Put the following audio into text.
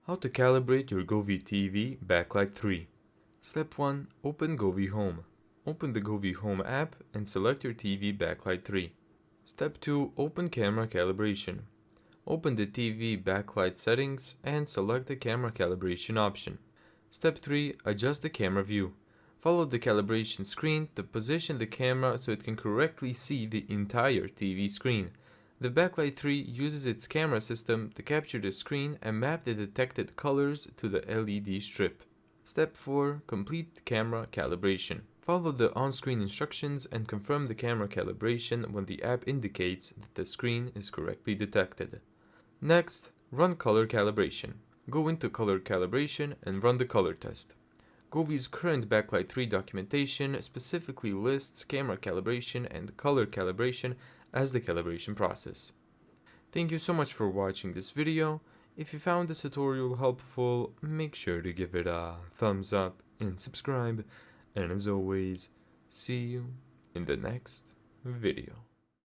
How to calibrate your Govee TV Backlight 3. Step 1. Open Govee Home. Open the Govee Home app and select your TV Backlight 3. Step 2. Open Camera Calibration. Open the TV backlight settings and select the camera calibration option. Step 3. Adjust the camera view. Follow the calibration screen to position the camera so it can correctly see the entire TV screen. The Backlight 3 uses its camera system to capture the screen and map the detected colors to the LED strip. Step 4. Complete camera calibration. Follow the on-screen instructions and confirm the camera calibration when the app indicates that the screen is correctly detected. Next, run color calibration. Go into color calibration and run the color test. Govee's current Backlight 3 documentation specifically lists camera calibration and color calibration as the calibration process. Thank you so much for watching this video. If you found this tutorial helpful, make sure to give it a thumbs up and subscribe. And as always, see you in the next video.